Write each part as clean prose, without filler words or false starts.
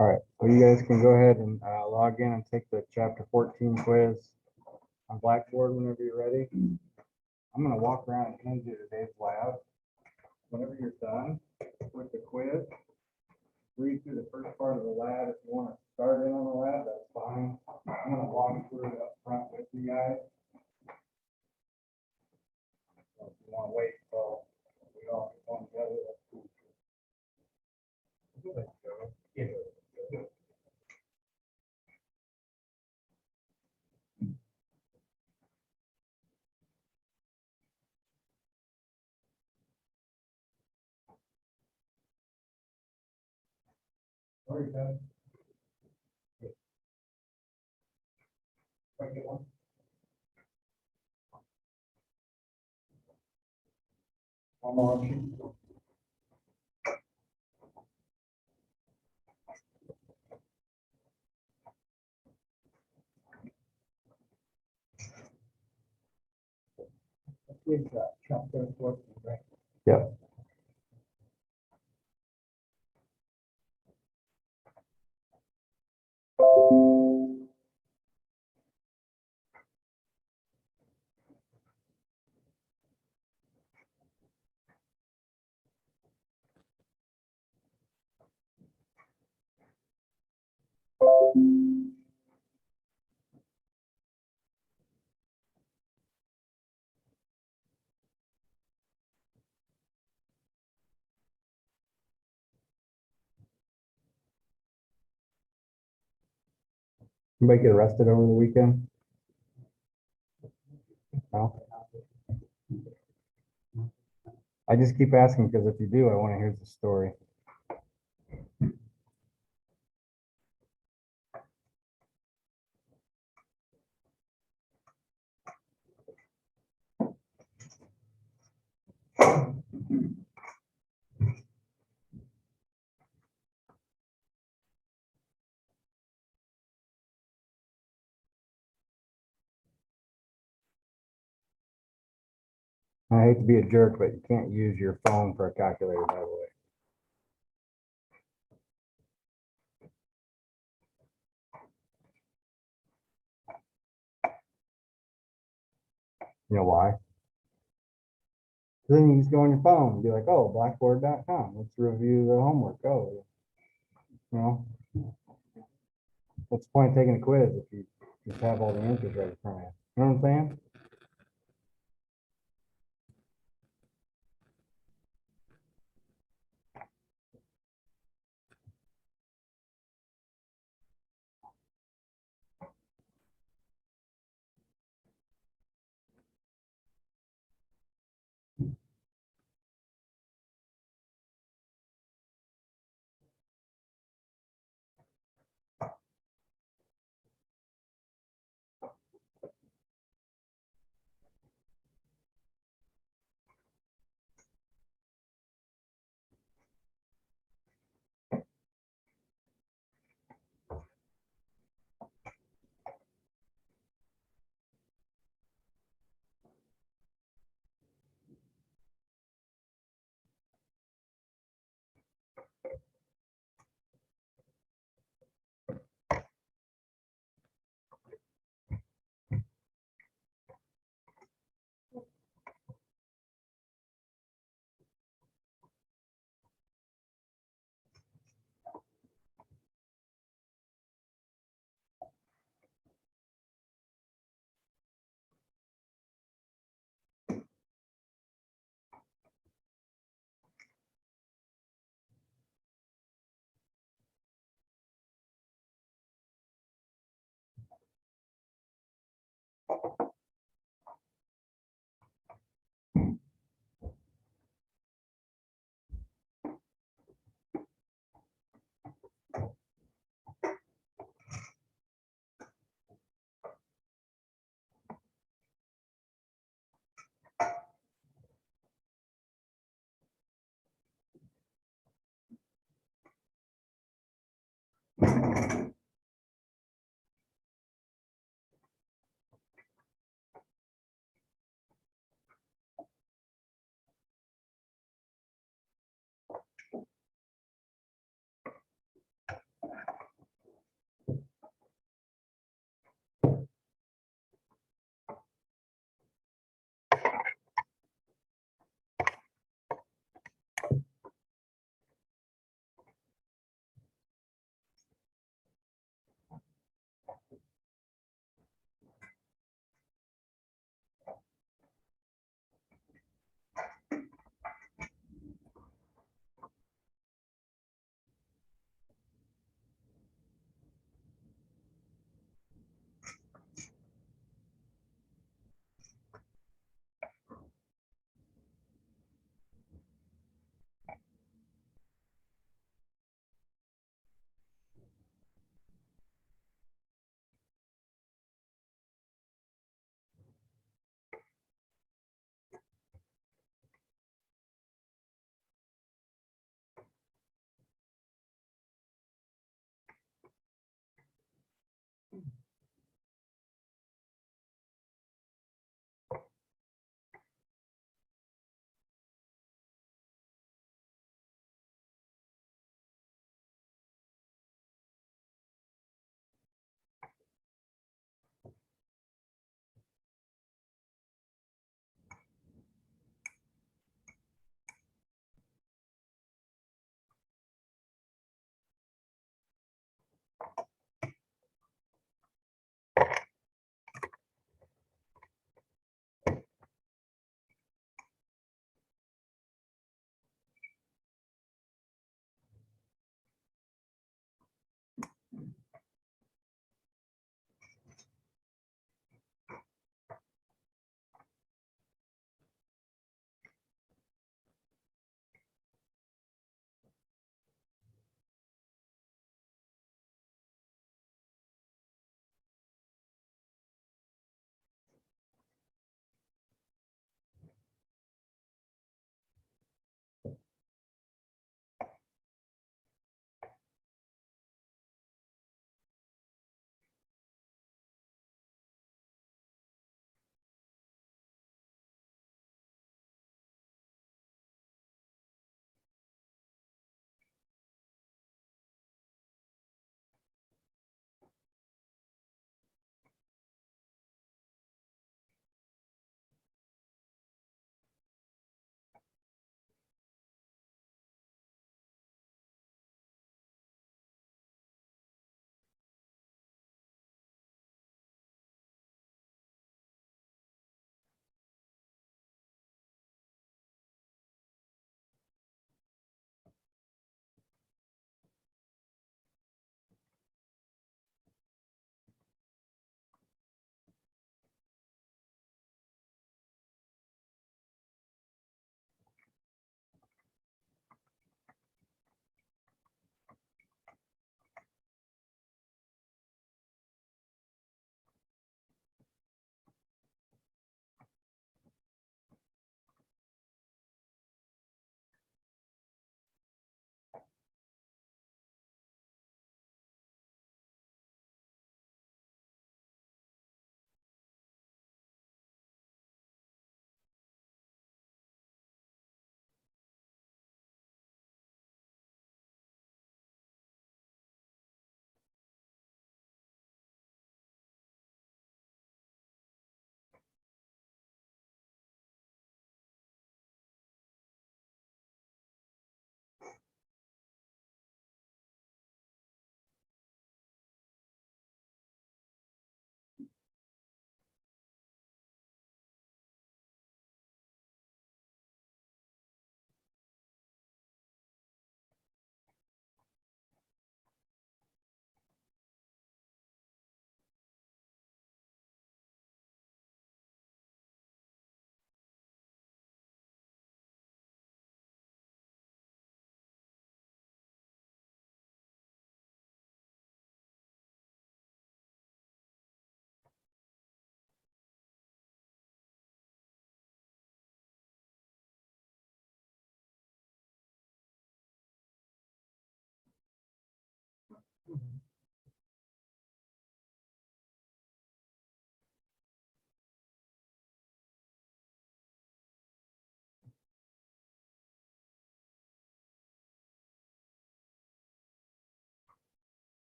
All right, so you guys can go ahead and log in and take the chapter 14 quiz on Blackboard whenever you're ready. I'm gonna walk around and hand you today's lab. Whenever you're done with the quiz, read through the first part of the lab. If you want to start in on the lab, that's fine. I'm gonna walk through it up front with you guys. So if you want to wait till we all get on together, that's cool. Yeah. Sorry, guys. Second one. One more sheet. Chapter 14, right? Yep. Anybody get arrested over the weekend? No? I just keep asking because if you do, I want to hear the story. I hate to be a jerk, but you can't use your phone for a calculator, by the way. You know why? Then you just go on your phone and be like, oh, blackboard.com. Let's review the homework. Oh, you know, what's the point of taking a quiz if you just have all the answers right in front of you? You know what I'm saying?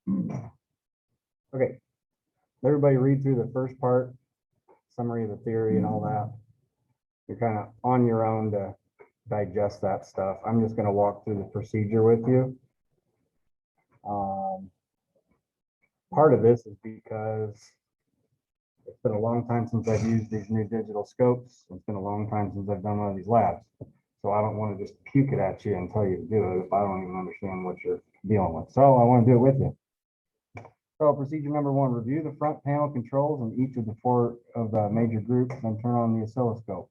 Okay, everybody read through the first part, summary of the theory and all that. You're kind of on your own to digest that stuff. I'm just gonna walk through the procedure with you. Part of this is because it's been a long time since I've used these new digital scopes. It's been a long time since I've done one of these labs. So I don't want to just puke it at you and tell you to do it if I don't even understand what you're dealing with. So I want to do it with you. So procedure number one, review the front panel controls in each of the four of the major groups and turn on the oscilloscope.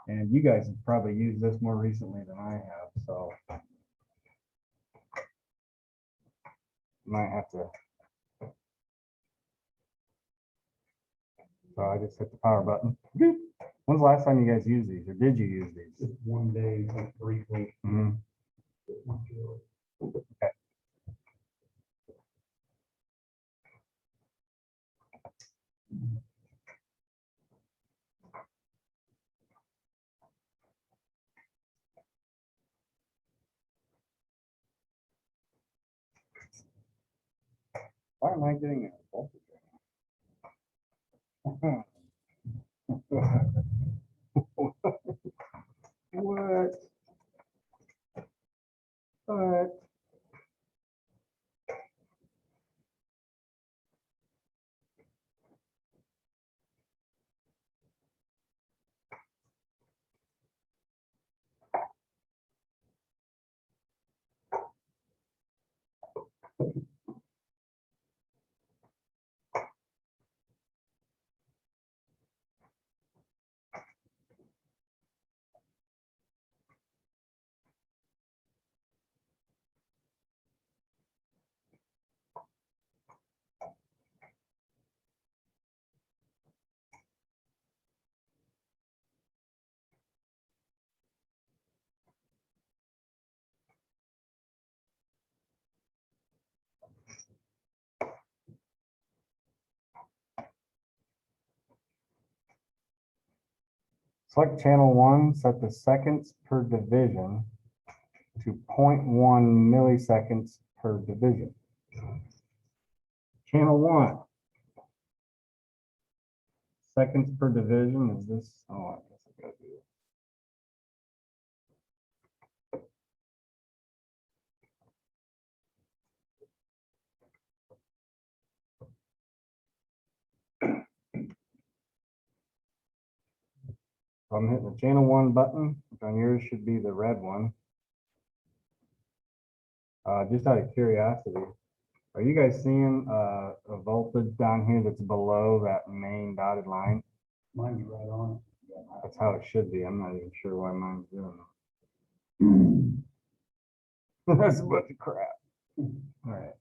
And you guys have probably used this more recently than I have, so might have to. So I just hit the power button. When's the last time you guys used these, or did you use these? Just one day, like briefly. Mhm. Okay. Why am I getting a voltage right now? What? What? Select channel one, set the seconds per division to 0.1 milliseconds per division. Channel one. Seconds per division is this, oh, I guess I gotta do it. So I'm hitting the channel one button, which on yours should be the red one. Just out of curiosity, are you guys seeing a voltage down here that's below that main dotted line? Mine's right on That's how it should be. I'm not even sure why mine's doing that. That's a bunch of crap. All right.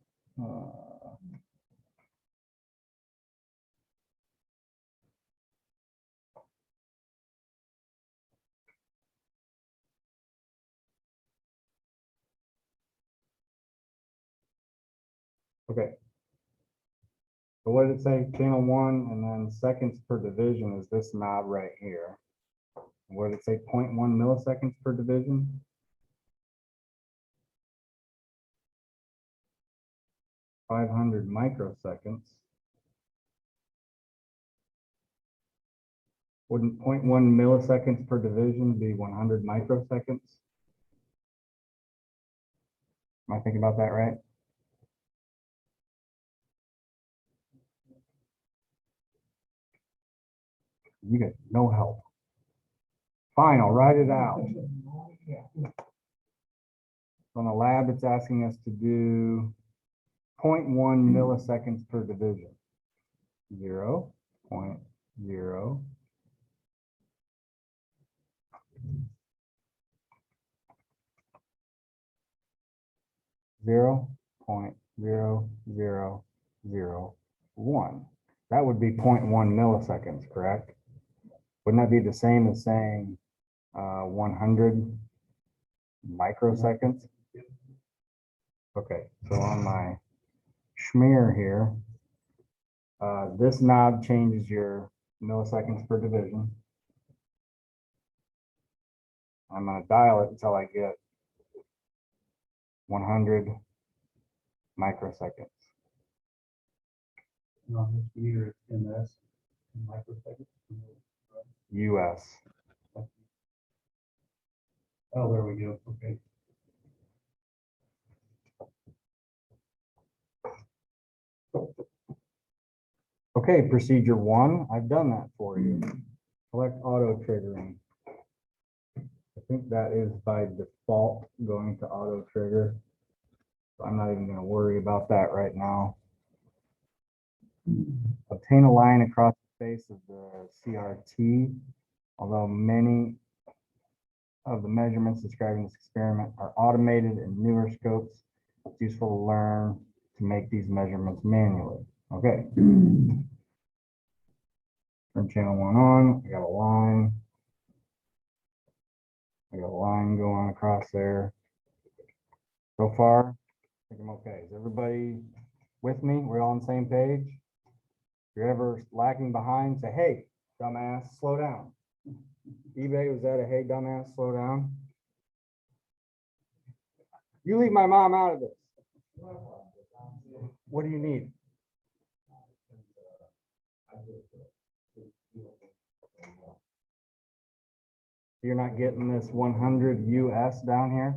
Okay. So what did it say? Channel one, and then seconds per division is this knob right here. What did it say? 0.1 milliseconds per division? 500 microseconds. Wouldn't 0.1 milliseconds per division be 100 microseconds? Am I thinking about that right? You get no help. Fine, I'll write it out. On the lab, it's asking us to do 0.1 milliseconds per division. 0.0 0.0001. That would be 0.1 milliseconds, correct? Wouldn't that be the same as saying 100 microseconds? Okay, so on my schmear here, this knob changes your milliseconds per division. I'm going to dial it until I get 100 microseconds. And on this meter, it's MS in microseconds. US. Oh, there we go. Okay. Okay, procedure 1, I've done that for you. Select auto triggering. I think that is by default going to auto trigger. So I'm not even going to worry about that right now. Obtain a line across the face of the CRT. Although many of the measurements describing this experiment are automated in newer scopes, it's useful to learn to make these measurements manually. Okay. Turn channel 1 on. I got a line. I got a line going across there. So far, I think I'm okay. Is everybody with me? We're all on the same page? If you're ever lacking behind, say, hey, dumbass, slow down. eBay, was that a hey, dumbass, slow down? You leave my mom out of this. What do you need? You're not getting this 100 US down here?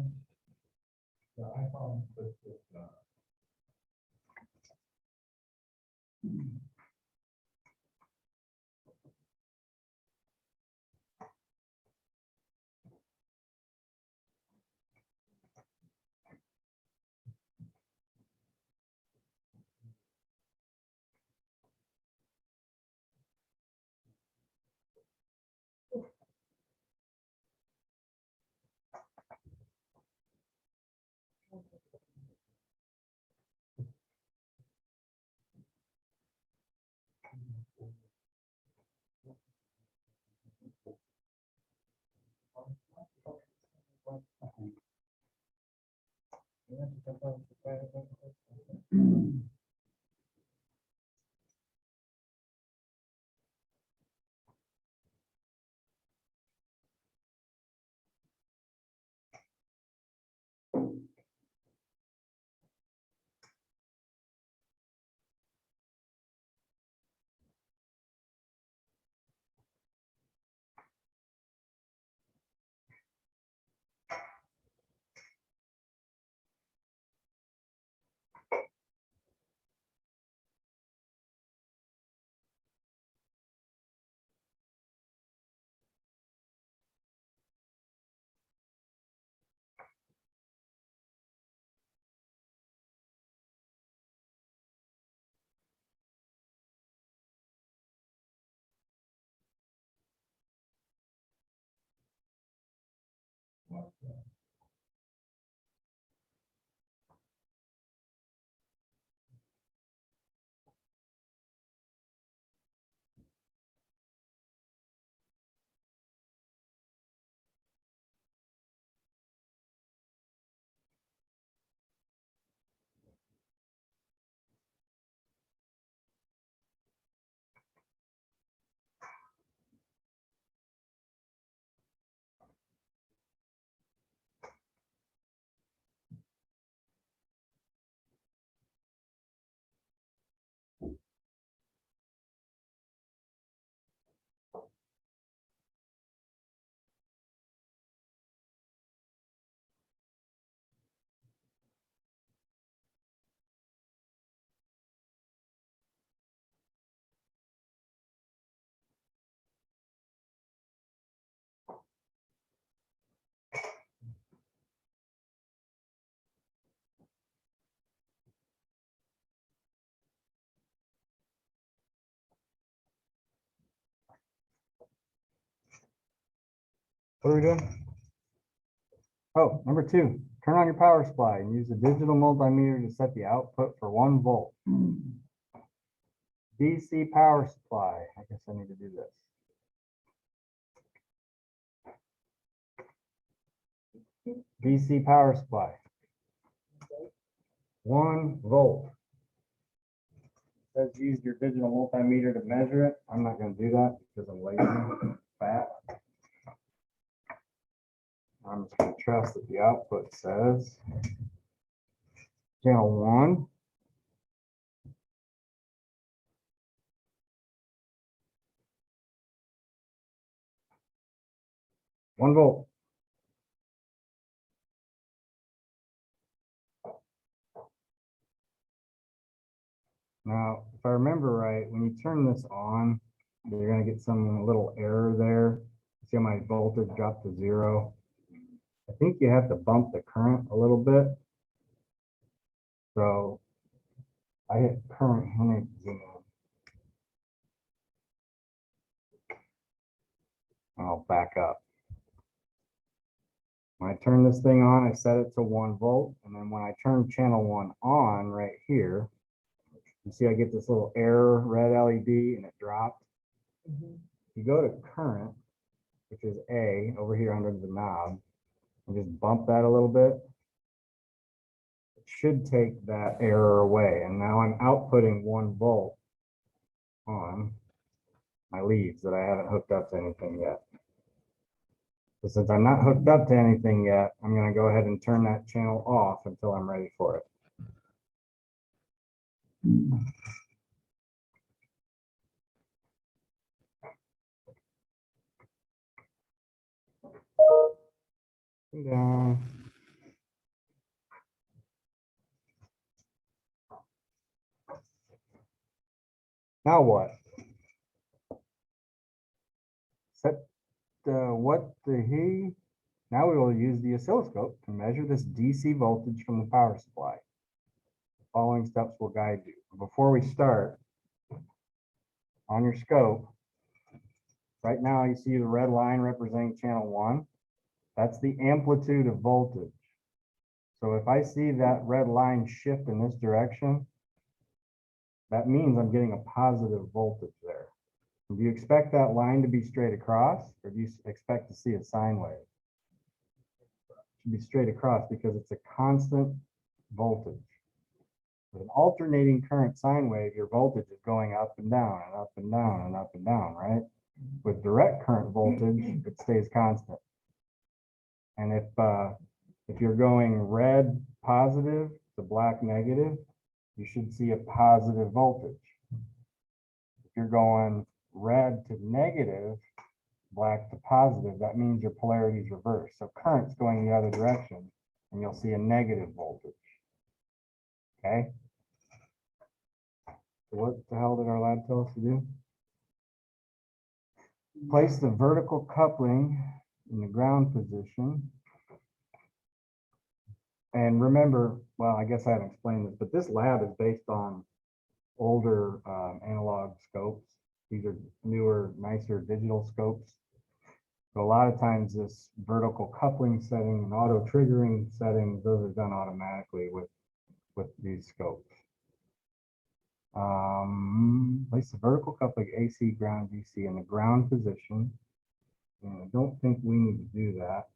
What are we doing? Oh, number 2, turn on your power supply and use the digital multimeter to set the output for 1 volt. DC power supply. I guess I need to do this. DC power supply. 1 volt. Says use your digital multimeter to measure it. I'm not going to do that because I'm lazy, fat. I'm just going to trust that the output says channel 1. One volt. Now, if I remember right, when you turn this on, you're going to get some little error there. See how my voltage dropped to 0? I think you have to bump the current a little bit. So I hit current, let me zoom in. I'll back up. When I turn this thing on, I set it to 1 volt. And then when I turn channel 1 on right here, you see I get this little error red LED and it dropped. You go to current, which is A over here under the knob, and just bump that a little bit. It should take that error away. And now I'm outputting 1 volt on my leads that I haven't hooked up to anything yet. So since I'm not hooked up to anything yet, I'm going to go ahead and turn that channel off until I'm ready for it. Down. Now what? Set what the he. Now we will use the oscilloscope to measure this DC voltage from the power supply. The following steps will guide you. Before we start, on your scope, right now you see the red line representing channel 1. That's the amplitude of voltage. So if I see that red line shift in this direction, that means I'm getting a positive voltage there. Do you expect that line to be straight across, or do you expect to see a sine wave? It should be straight across because it's a constant voltage. With an alternating current sine wave, your voltage is going up and down and up and down and up and down, right? With direct current voltage, it stays constant. And if you're going red positive to black negative, you should see a positive voltage. If you're going red to negative, black to positive, that means your polarity is reversed. So current's going the other direction, and you'll see a negative voltage. Okay? So what the hell did our lab tell us to do? Place the vertical coupling in the ground position. And remember, well, I guess I haven't explained this, but this lab is based on older analog scopes. These are newer, nicer digital scopes. So a lot of times this vertical coupling setting and auto triggering settings, those are done automatically with these scopes. Place the vertical coupling AC ground DC in the ground position. And I don't think we need to do that.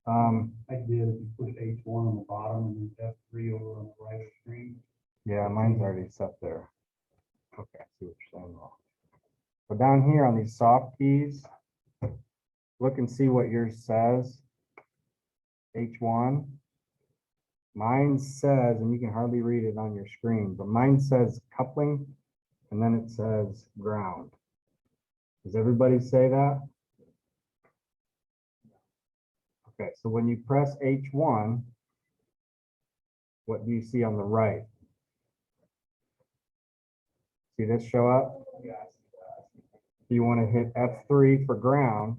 I did, if you push H1 on the bottom and then F3 over on the right of the screen. Yeah, mine's already set there. Okay, I see what you're saying. So down here on these soft keys, look and see what yours says. H1. Mine says, and you can hardly read it on your screen, but mine says coupling, and then it says ground. Does everybody say that? Okay, so when you press H1, what do you see on the right? See this show up? You want to hit F3 for ground.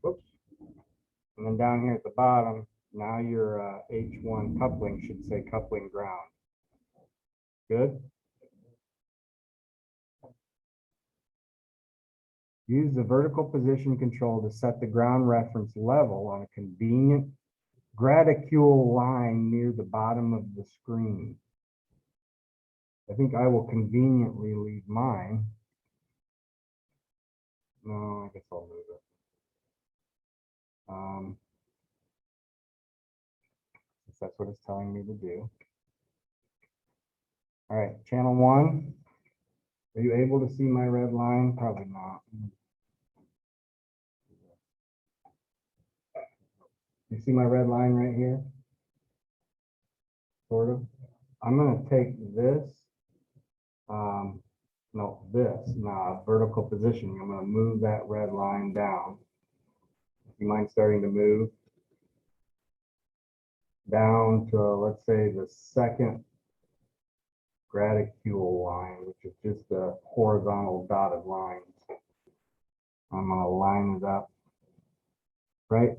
Whoops. And then down here at the bottom, now your H1 coupling should say coupling ground. Good? Use the vertical position control to set the ground reference level on a convenient graticule line near the bottom of the screen. I think I will conveniently leave mine. No, I guess I'll move it. Since that's what it's telling me to do. All right, channel 1. Are you able to see my red line? Probably not. You see my red line right here? Sort of. I'm gonna take this, no, this, vertical positioning. I'm gonna move that red line down. You mind starting to move down to, let's say, the second graticule line, which is just the horizontal dotted lines. I'm gonna line it up, right?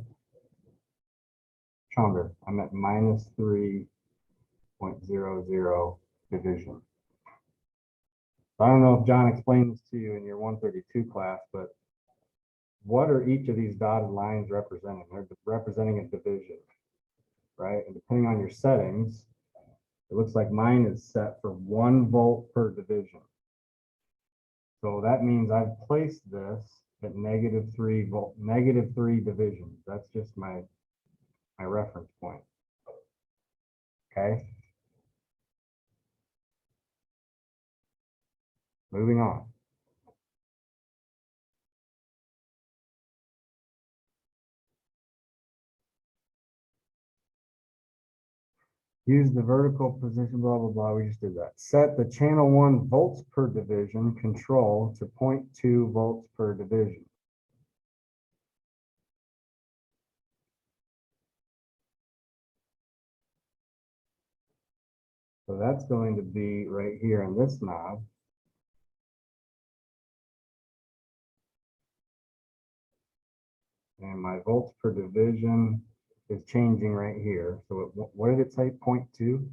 Stronger. I'm at -3.00 division. I don't know if John explained this to you in your 132 class, but what are each of these dotted lines representing? They're representing a division, right? And depending on your settings, it looks like mine is set for 1 volt per division. So that means I've placed this at -3 volt, -3 divisions. That's just my reference point. Okay. Moving on. Use the vertical position, blah, blah, blah. We just did that. Set the channel 1 volts per division control to 0.2 volts per division. So that's going to be right here in this knob. And my volts per division is changing right here. So what did it say? 0.2?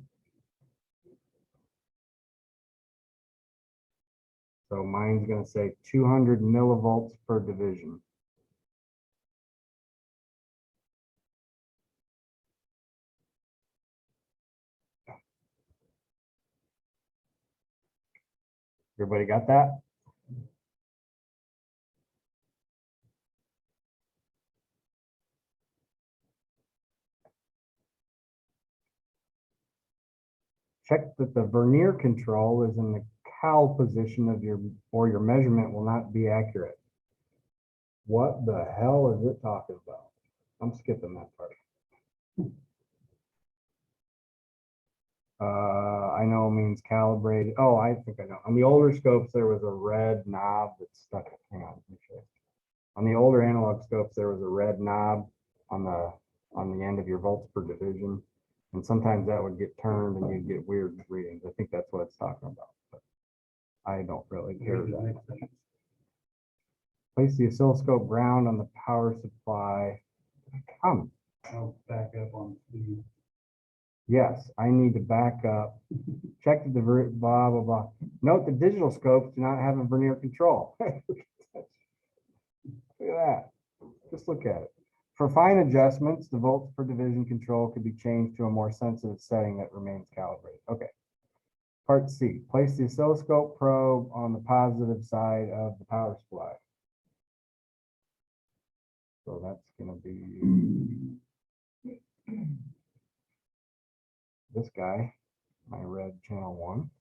So mine's going to say 200 millivolts per division. Everybody got that? Check that the vernier control is in the cowl position of your, or your measurement will not be accurate. What the hell is it talking about? I'm skipping that part. I know it means calibrated. Oh, I think I know. On the older scopes, there was a red knob that stuck. Hang on, let me show you. On the older analog scopes, there was a red knob on the end of your volts per division. And sometimes that would get turned and you'd get weird readings. I think that's what it's talking about, but I don't really care that. Place the oscilloscope ground on the power supply. I'll back up on the. Yes, I need to back up. Check the blah, blah, blah. Note the digital scopes do not have a vernier control. Look at that. Just look at it. For fine adjustments, the volts per division control could be changed to a more sensitive setting that remains calibrated. Okay. Part C, place the oscilloscope probe on the positive side of the power supply. So that's going to be this guy, my red channel 1.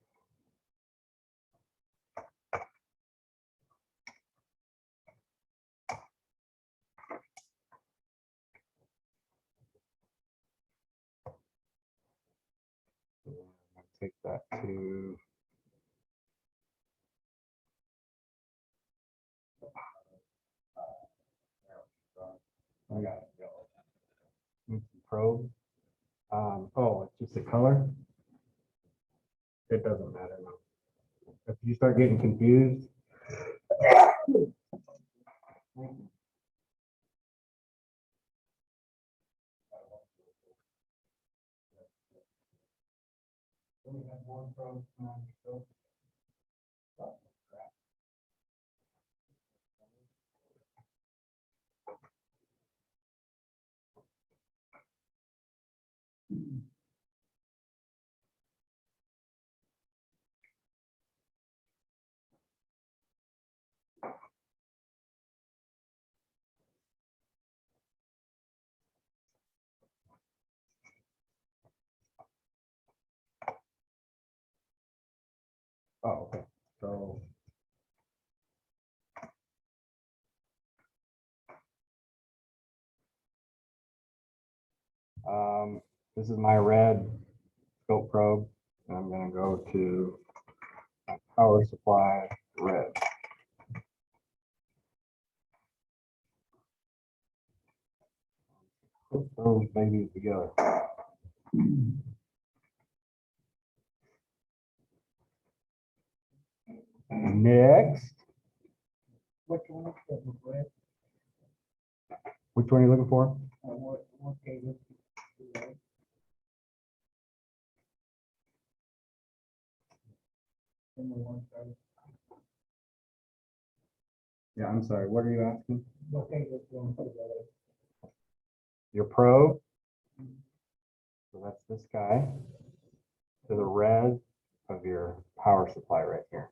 Take that to I got it. Probe. Oh, it's just a color. It doesn't matter now. If you start getting confused, oh, okay. So This is my red scope probe, and I'm gonna go to my power supply red. Put those babies together. Next, Which one is the red? which one are you looking for? What gave it? Yeah, I'm sorry. What are you asking? What gave it one for the Your probe. So that's this guy to the red of your power supply right here.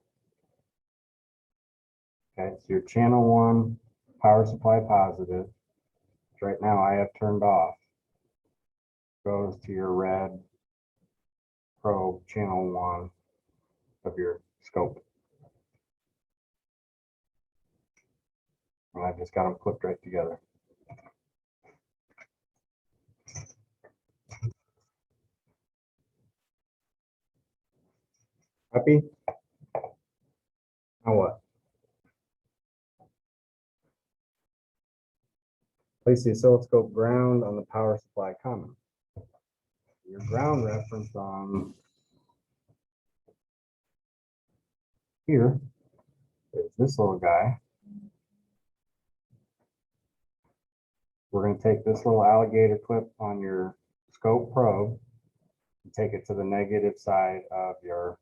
Okay, so your channel 1 power supply positive, which right now I have turned off, goes to your red probe channel 1 of your scope. And I just got them clipped right together. Happy? Now what? Place the oscilloscope ground on the power supply common. Your ground reference on here is this little guy. We're going to take this little alligator clip on your scope probe and take it to the negative side of your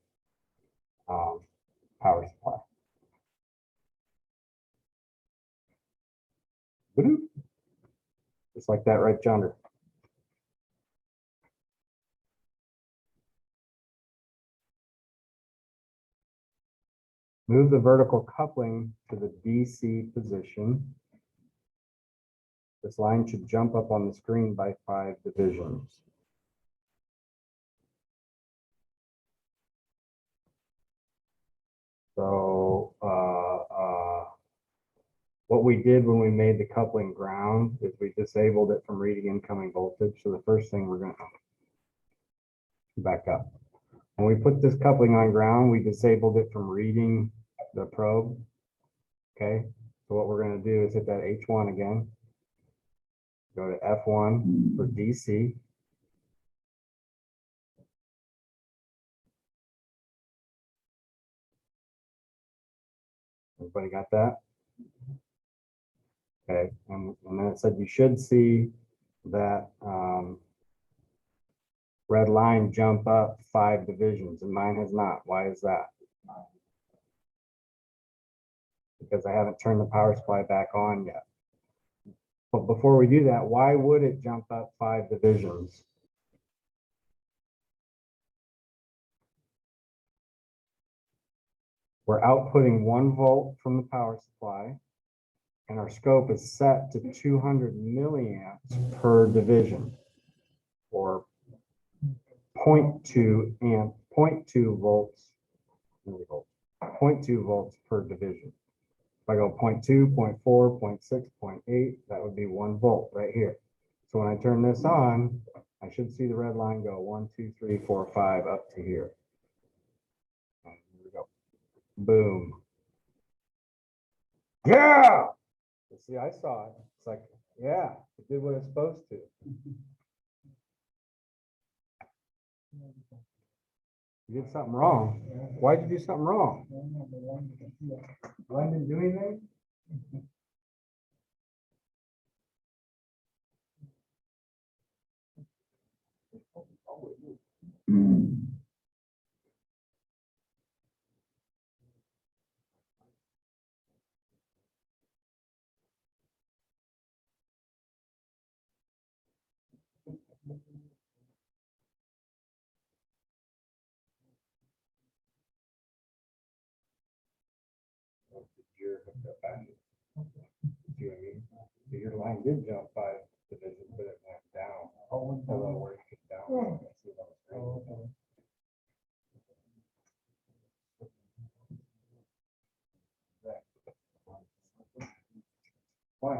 power supply. Ba-doop. Just like that right yonder. Move the vertical coupling to the DC position. This line should jump up on the screen by 5 divisions. So what we did when we made the coupling ground is we disabled it from reading incoming voltage. So the first thing we're going to back up. When we put this coupling on ground, we disabled it from reading the probe. Okay, so what we're going to do is hit that H1 again. Go to F1 for DC. Everybody got that? Okay, and then it said you should see that red line jump up 5 divisions, and mine has not. Why is that? Because I haven't turned the power supply back on yet. But before we do that, why would it jump up 5 divisions? We're outputting 1 volt from the power supply, and our scope is set to 200 milliamps per division, or 0.2 amp, 0.2 volts, 0.2 volts per division. If I go 0.2, 0.4, 0.6, 0.8, that would be 1 volt right here. So when I turn this on, I should see the red line go 1, 2, 3, 4, 5 up to here. And here we go. Boom. Yeah. See, I saw it. It's like, yeah, it did what it's supposed to. You did something wrong. Why'd you do something wrong? Line didn't do anything? Your hookup back. See what I mean? So your line did jump 5 divisions, but it went down. Below where you get down. You can see it on the screen. Why?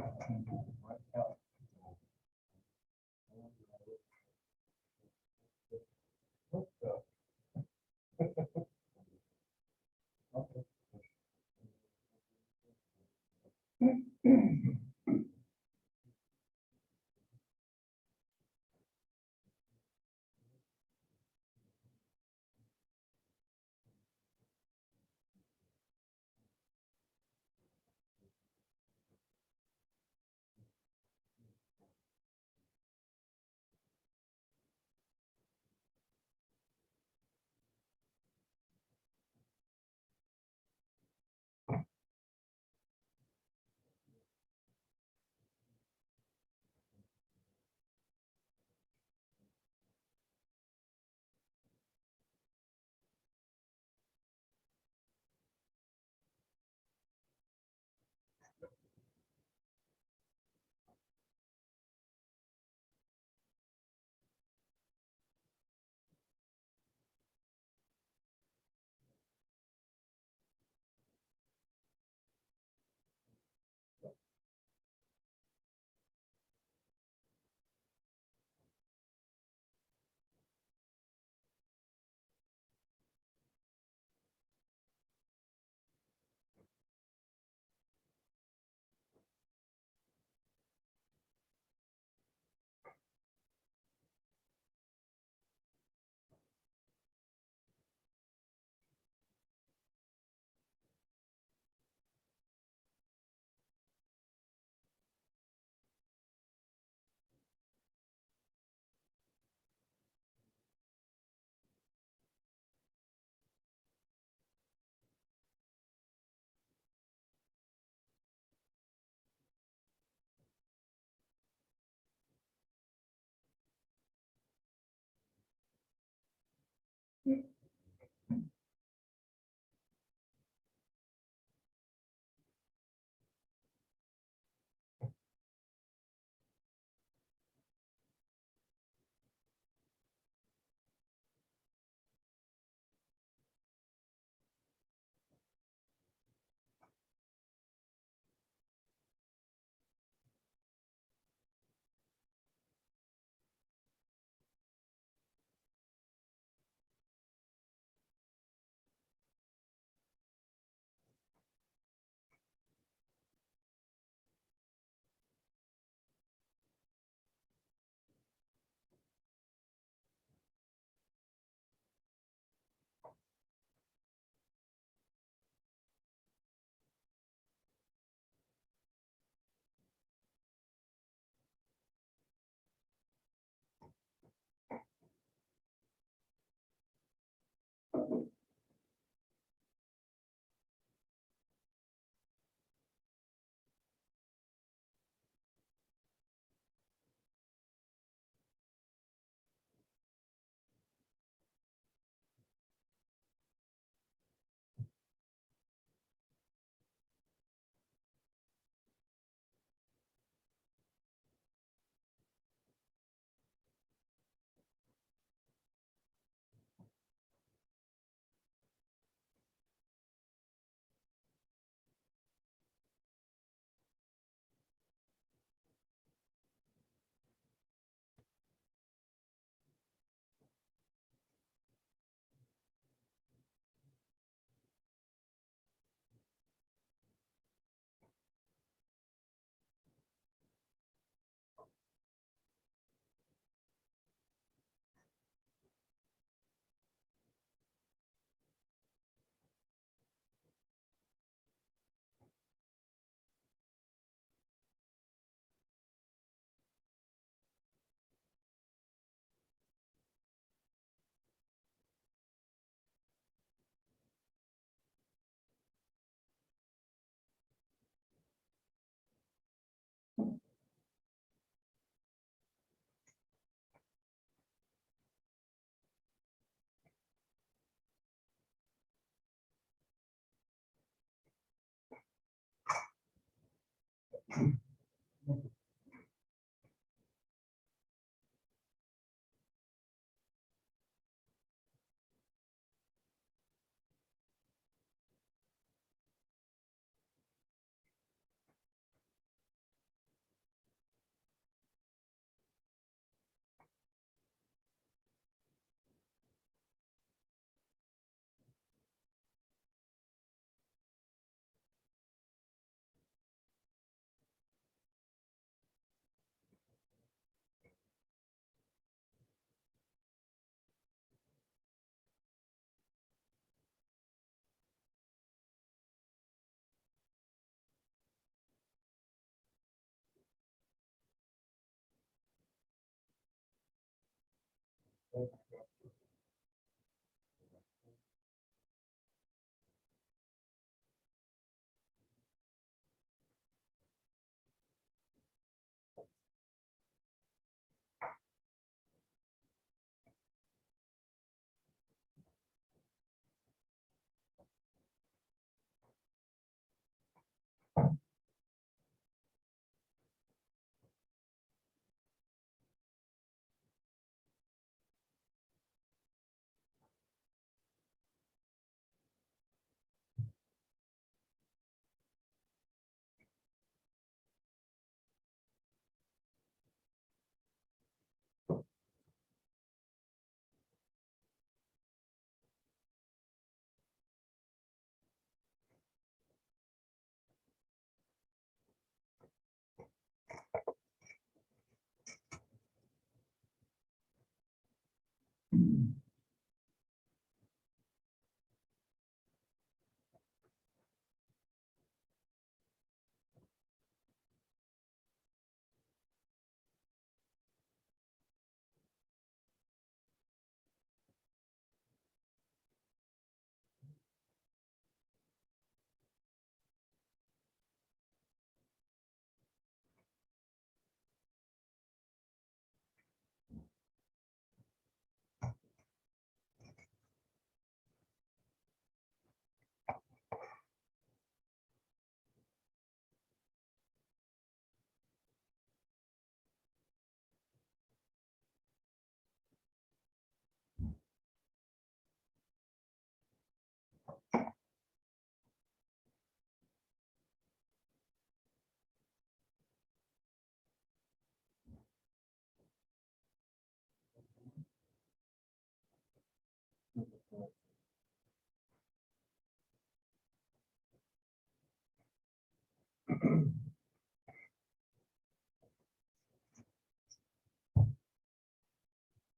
Okay,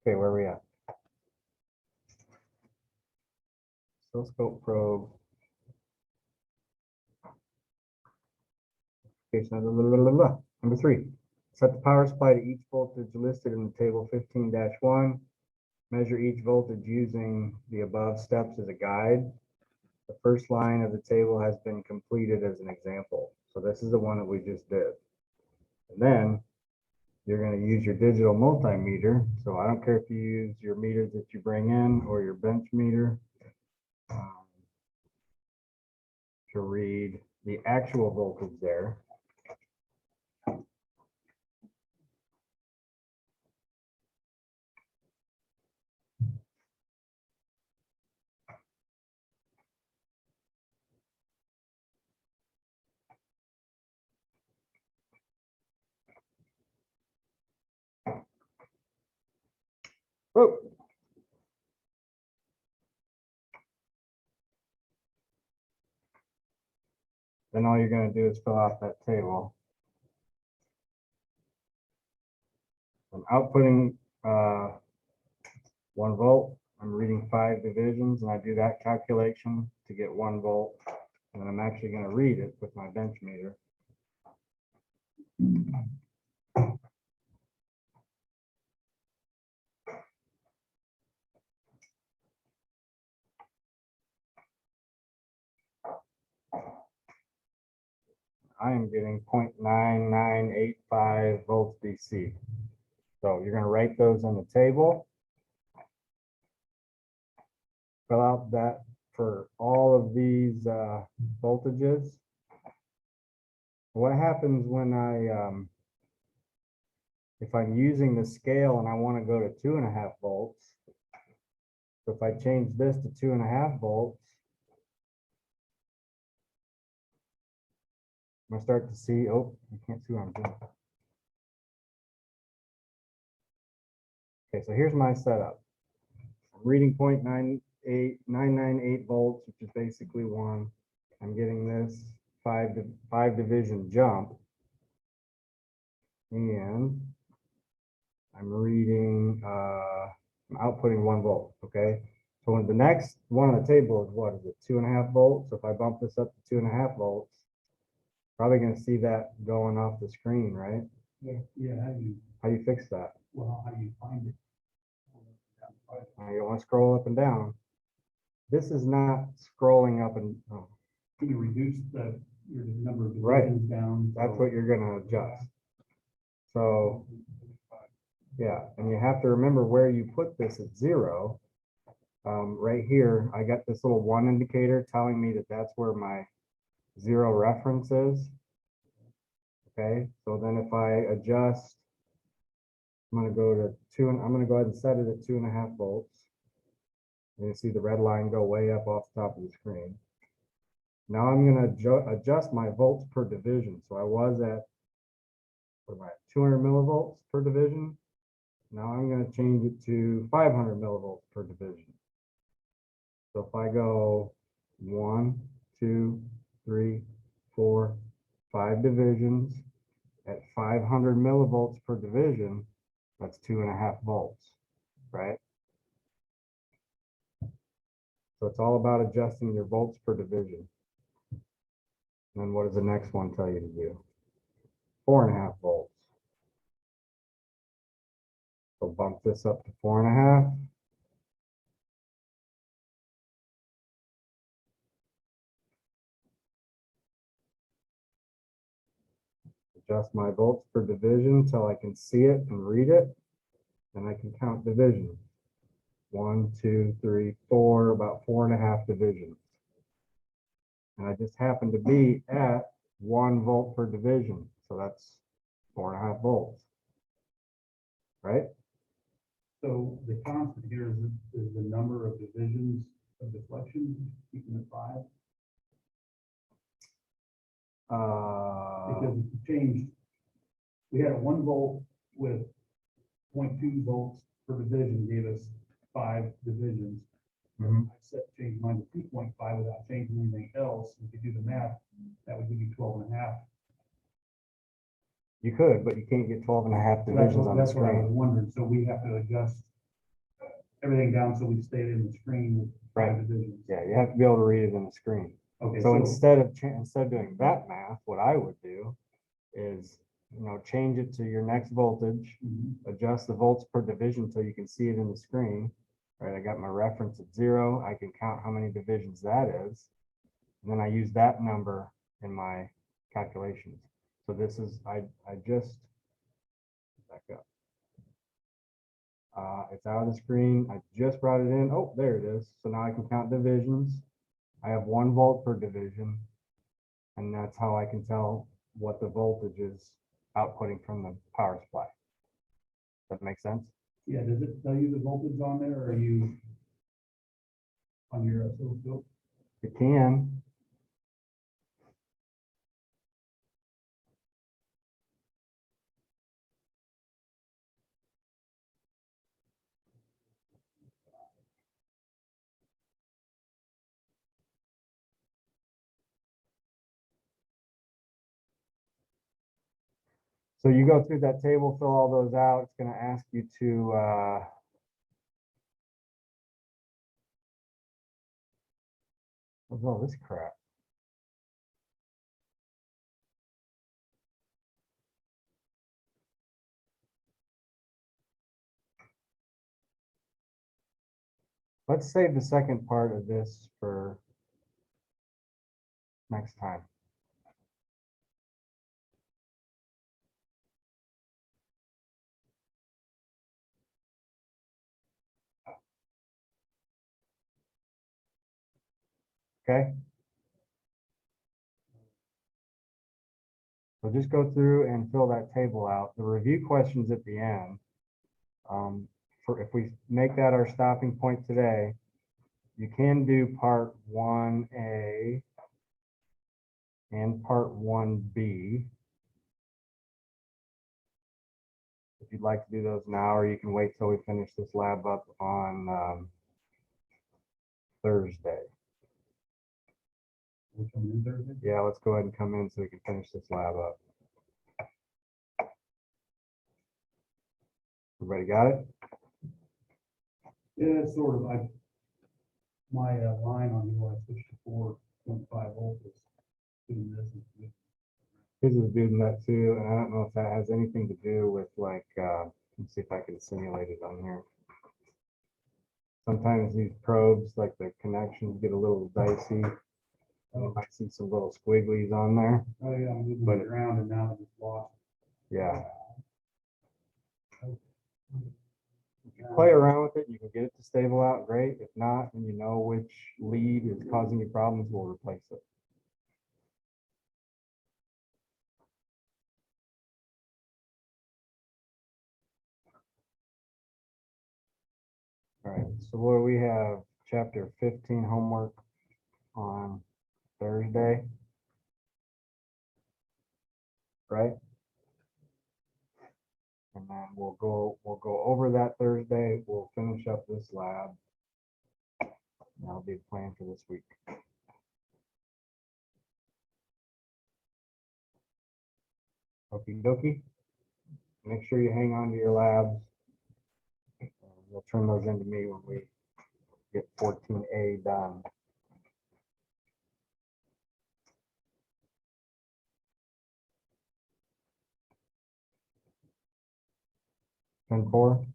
where are we at? Oscilloscope probe. Okay, so number 3. Set the power supply to each voltage listed in the table 15-1. Measure each voltage using the above steps as a guide. The first line of the table has been completed as an example. So this is the one that we just did. And then you're going to use your digital multimeter. So I don't care if you use your meters that you bring in or your bench meter to read the actual voltage there. Whoa. Then all you're going to do is fill out that table. I'm outputting 1 volt. I'm reading 5 divisions, and I do that calculation to get 1 volt. And then I'm actually going to read it with my bench meter. I am getting 0.9985 volts DC. So you're going to write those on the table. Fill out that for all of these voltages. What happens when if I'm using the scale and I want to go to 2.5 volts, so if I change this to 2.5 volts, I'm gonna start to see, oh, you can't see what I'm doing. Okay, so here's my setup. I'm reading 0.98998 volts, which is basically 1. I'm getting this 5 division jump. And I'm reading, I'm outputting 1 volt, okay? So when the next one on the table is what, is it 2.5 volts? So if I bump this up to 2.5 volts, probably gonna see that going off the screen, right? Yeah, How you fix that? how do you find it? You don't want to scroll up and down. This is not scrolling up and, oh, Can you reduce your number of Right. divisions down? that's what you're gonna adjust. So, yeah, and you have to remember where you put this at 0. Right here, I got this little 1 indicator telling me that that's where my 0 reference is. Okay, so then if I adjust, I'm gonna go to 2, and I'm gonna go ahead and set it at 2.5 volts. And you see the red line go way up off the top of the screen. Now I'm gonna adjust my volts per division. So I was at, what am I, 200 millivolts per division. Now I'm gonna change it to 500 millivolts per division. So if I go 1, 2, 3, 4, 5 divisions at 500 millivolts per division, that's 2.5 volts, right? So it's all about adjusting your volts per division. And then what does the next one tell you to do? 4.5 volts. So bump this up to 4.5. Adjust my volts per division until I can see it and read it. And I can count divisions. 1, 2, 3, 4, about 4.5 divisions. And I just happen to be at 1 volt per division. So that's 4.5 volts, right? So the constant here is the number of divisions of deflection, keeping it 5. Because if you changed, we had a 1 volt with 0.2 volts per division, gave us 5 divisions. Mhm. I changed mine to 2.5 without changing anything else. If you do the math, that would give you 12.5 You could, but you can't get 12 and a half divisions on the That's what I was screen. wondering. So we have to adjust everything down so we stayed in the screen with Right. five divisions. Yeah, you have to be able to read it in the screen. Okay, So instead of doing that math, what I would do is, change it to your next voltage, Mhm. adjust the volts per division so you can see it in the screen. Right, I got my reference at 0. I can count how many divisions that is. And then I use that number in my calculations. So this is, I just back up. It's out of the screen. I just brought it in. Oh, there it is. So now I can count divisions. I have 1 volt per division. And that's how I can tell what the voltage is outputting from the power supply. Does that make sense? Yeah, does it tell you the voltage on there, or are you on your oscilloscope? It can. So you go through that table, fill all those out. It's going to ask you to what's all this crap? Let's save the second part of this for next time. Okay. So just go through and fill that table out. The review questions at the end. For if we make that our stopping point today, you can do part 1A and part 1B. If you'd like to do those now, or you can wait till we finish this lab up on Thursday. We're coming in Thursday? Yeah, let's go ahead and come in so we can finish this lab up. Everybody got it? Yeah, it's sort of. My line on here, I switched to 4.5 volts. is doing this. His is doing that too, and I don't know if that has anything to do with like, let's see if I can simulate it on here. Sometimes these probes, like the connections get a little dicey. You might see some little squigglies on there. Oh, yeah, I'm moving But it around and now it's lost. Yeah. If you play around with it, you can get it to stable out, great. If not, and you know which lead is causing you problems, we'll replace it. All right, so what do we have? Chapter 15 homework on Thursday. Right? And then we'll go over that Thursday. We'll finish up this lab. That'll be the plan for this week. Okie dokie. Make sure you hang on to your labs. We'll turn those into me when we get 14A done. And 4.